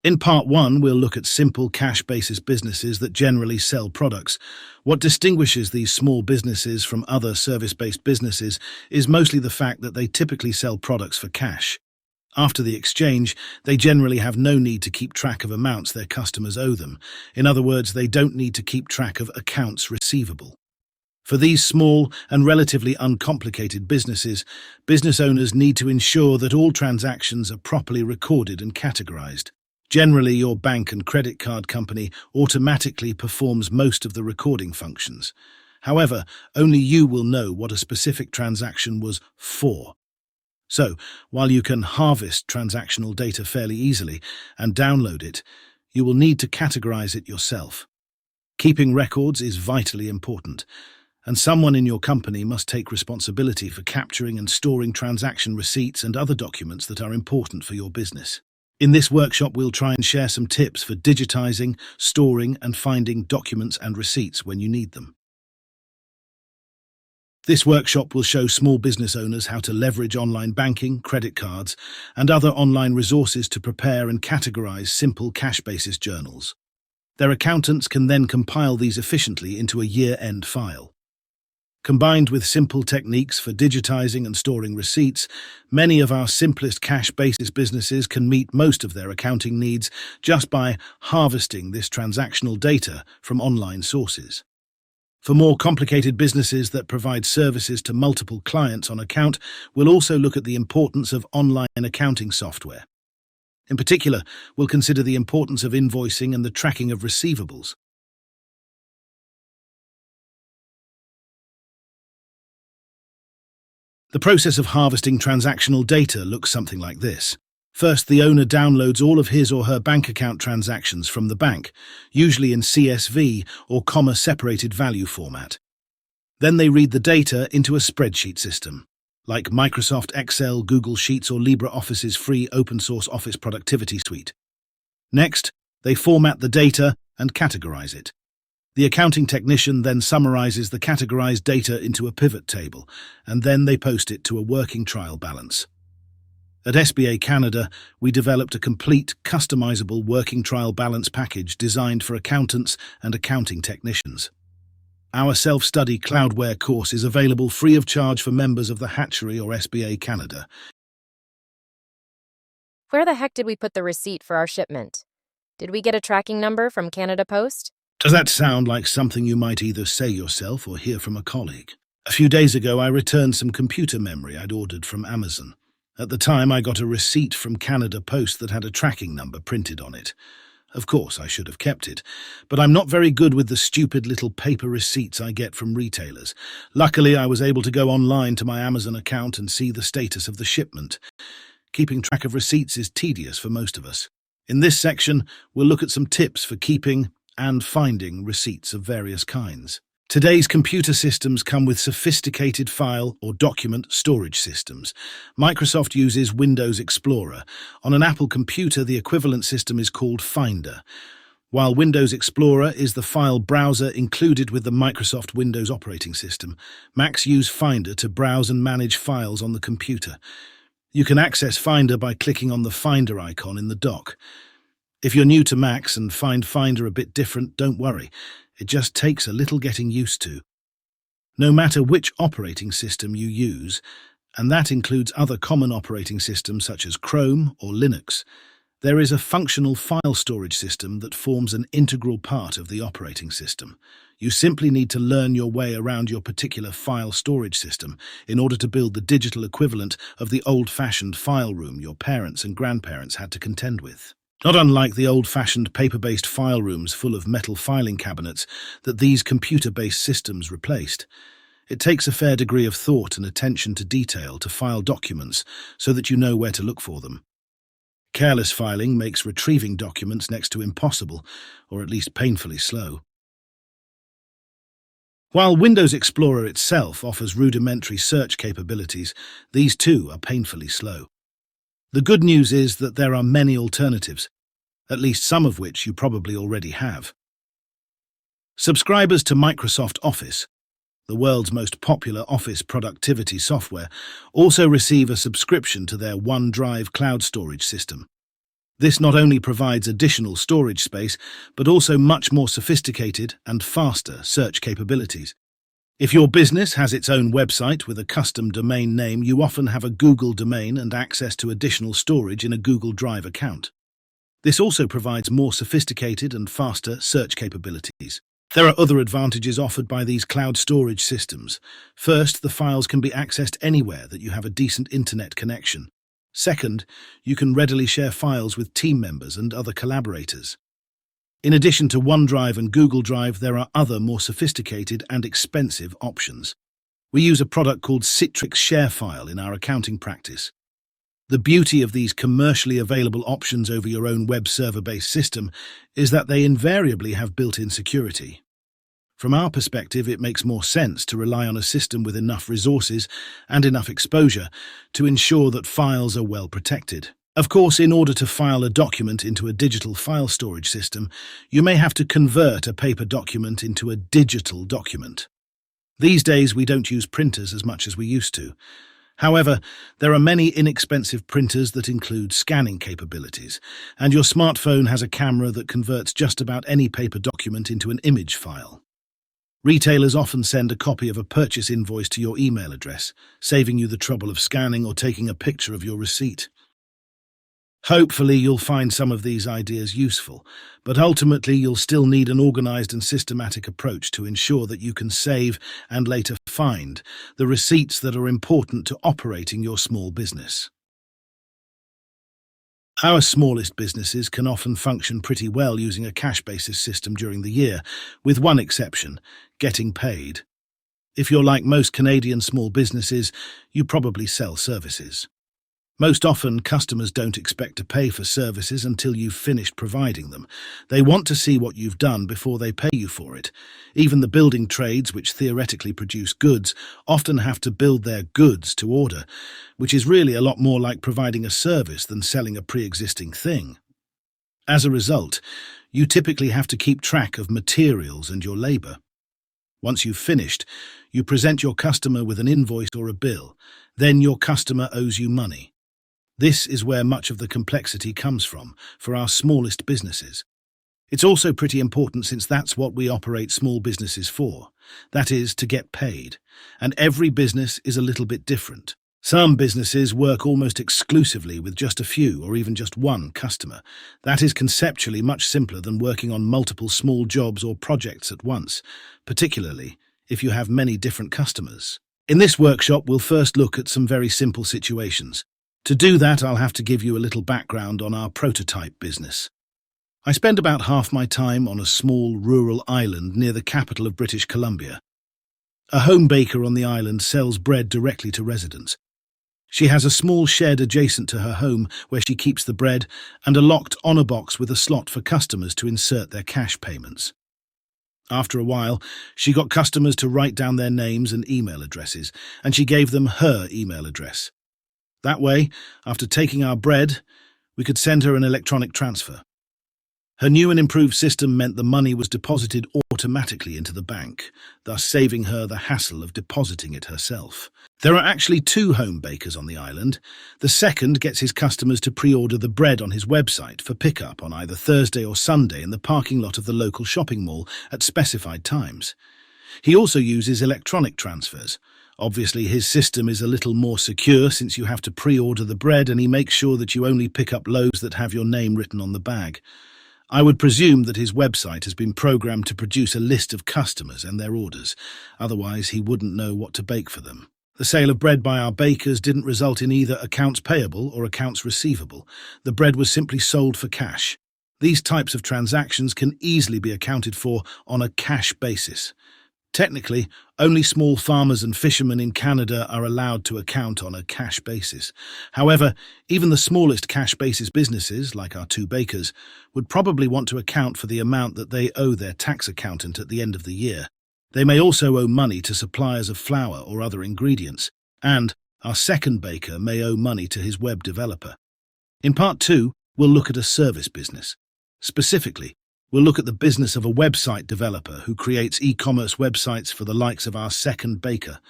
In part one, we'll look at simple cash-basis businesses that generally sell products. What distinguishes these small businesses from other service-based businesses is mostly the fact that they typically sell products for cash. After the exchange, they generally have no need to keep track of amounts their customers owe them. In other words, they don't need to keep track of accounts receivable. For these small and relatively uncomplicated businesses, business owners need to ensure that all transactions are properly recorded and categorized. Generally, your bank and credit card company automatically performs most of the recording functions. However, only you will know what a specific transaction was for. So, while you can harvest transactional data fairly easily and download it, you will need to categorize it yourself. Keeping records is vitally important, and someone in your company must take responsibility for capturing and storing transaction receipts and other documents that are important for your business. In this workshop, we'll try and share some tips for digitizing, storing, and finding documents and receipts when you need them. This workshop will show small business owners how to leverage online banking, credit cards, and other online resources to prepare and categorize simple cash-basis journals. Their accountants can then compile these efficiently into a year-end file. Combined with simple techniques for digitizing and storing receipts, many of our simplest cash-basis businesses can meet most of their accounting needs just by harvesting this transactional data from online sources. For more complicated businesses that provide services to multiple clients on account, we'll also look at the importance of online accounting software. In particular, we'll consider the importance of invoicing and the tracking of receivables. The process of harvesting transactional data looks something like this. First, the owner downloads all of his or her bank account transactions from the bank, usually in CSV or comma-separated value format. Then they read the data into a spreadsheet system, like Microsoft Excel, Google Sheets, or LibreOffice's free open-source Office productivity suite. Next, they format the data and categorize it. The accounting technician then summarizes the categorized data into a pivot table, and then they post it to a working trial balance. At SBA Canada, we developed a complete, customizable working trial balance package designed for accountants and accounting technicians. Our self-study Cloudware course is available free of charge for members of the Hatchery or SBA Canada. Where the heck did we put the receipt for our shipment? Did we get a tracking number from Canada Post? Does that sound like something you might either say yourself or hear from a colleague? A few days ago, I returned some computer memory I'd ordered from Amazon. At the time, I got a receipt from Canada Post that had a tracking number printed on it. Of course, I should have kept it, but I'm not very good with the stupid little paper receipts I get from retailers. Luckily, I was able to go online to my Amazon account and see the status of the shipment. Keeping track of receipts is tedious for most of us. In this section, we'll look at some tips for keeping and finding receipts of various kinds. Today's computer systems come with sophisticated file or document storage systems. Microsoft uses Windows Explorer. On an Apple computer, the equivalent system is called Finder. While Windows Explorer is the file browser included with the Microsoft Windows operating system, Macs use Finder to browse and manage files on the computer. You can access Finder by clicking on the Finder icon in the dock. If you're new to Macs and find Finder a bit different, don't worry. It just takes a little getting used to. No matter which operating system you use, and that includes other common operating systems such as Chrome or Linux, there is a functional file storage system that forms an integral part of the operating system. You simply need to learn your way around your particular file storage system in order to build the digital equivalent of the old-fashioned file room your parents and grandparents had to contend with. Not unlike the old-fashioned paper-based file rooms full of metal filing cabinets that these computer-based systems replaced. It takes a fair degree of thought and attention to detail to file documents so that you know where to look for them. Careless filing makes retrieving documents next to impossible, or at least painfully slow. While Windows Explorer itself offers rudimentary search capabilities, these too are painfully slow. The good news is that there are many alternatives, at least some of which you probably already have. Subscribers to Microsoft Office, the world's most popular office productivity software, also receive a subscription to their OneDrive cloud storage system. This not only provides additional storage space, but also much more sophisticated and faster search capabilities. If your business has its own website with a custom domain name, you often have a Google domain and access to additional storage in a Google Drive account. This also provides more sophisticated and faster search capabilities. There are other advantages offered by these cloud storage systems. First, the files can be accessed anywhere that you have a decent internet connection. Second, you can readily share files with team members and other collaborators. In addition to OneDrive and Google Drive, there are other more sophisticated and expensive options. We use a product called Citrix ShareFile in our accounting practice. The beauty of these commercially available options over your own web server-based system is that they invariably have built-in security. From our perspective, it makes more sense to rely on a system with enough resources and enough exposure to ensure that files are well protected. Of course, in order to file a document into a digital file storage system, you may have to convert a paper document into a digital document. These days, we don't use printers as much as we used to. However, there are many inexpensive printers that include scanning capabilities, and your smartphone has a camera that converts just about any paper document into an image file. Retailers often send a copy of a purchase invoice to your email address, saving you the trouble of scanning or taking a picture of your receipt. Hopefully, you'll find some of these ideas useful, but ultimately you'll still need an organized and systematic approach to ensure that you can save and later find the receipts that are important to operating your small business. Our smallest businesses can often function pretty well using a cash-basis system during the year, with one exception: getting paid. If you're like most Canadian small businesses, you probably sell services. Most often, customers don't expect to pay for services until you've finished providing them. They want to see what you've done before they pay you for it. Even the building trades, which theoretically produce goods, often have to build their goods to order, which is really a lot more like providing a service than selling a pre-existing thing. As a result, you typically have to keep track of materials and your labor. Once you've finished, you present your customer with an invoice or a bill. Then your customer owes you money. This is where much of the complexity comes from for our smallest businesses. It's also pretty important since that's what we operate small businesses for. That is, to get paid. And every business is a little bit different. Some businesses work almost exclusively with just a few or even just one customer. That is conceptually much simpler than working on multiple small jobs or projects at once, particularly if you have many different customers. In this workshop, we'll first look at some very simple situations. To do that, I'll have to give you a little background on our prototype business. I spend about half my time on a small rural island near the capital of British Columbia. A home baker on the island sells bread directly to residents. She has a small shed adjacent to her home where she keeps the bread and a locked honor box with a slot for customers to insert their cash payments. After a while, she got customers to write down their names and email addresses, and she gave them her email address. That way, after taking our bread, we could send her an electronic transfer. Her new and improved system meant the money was deposited automatically into the bank, thus saving her the hassle of depositing it herself. There are actually 2 home bakers on the island. The second gets his customers to pre-order the bread on his website for pickup on either Thursday or Sunday in the parking lot of the local shopping mall at specified times. He also uses electronic transfers. Obviously, his system is a little more secure since you have to pre-order the bread, and he makes sure that you only pick up loaves that have your name written on the bag. I would presume that his website has been programmed to produce a list of customers and their orders. Otherwise, he wouldn't know what to bake for them. The sale of bread by our bakers didn't result in either accounts payable or accounts receivable. The bread was simply sold for cash. These types of transactions can easily be accounted for on a cash basis. Technically, only small farmers and fishermen in Canada are allowed to account on a cash basis. However, even the smallest cash basis businesses, like our 2 bakers, would probably want to account for the amount that they owe their tax accountant at the end of the year. They may also owe money to suppliers of flour or other ingredients, and our second baker may owe money to his web developer. In part 2, we'll look at a service business. Specifically, we'll look at the business of a website developer who creates e-commerce websites for the likes of our second baker.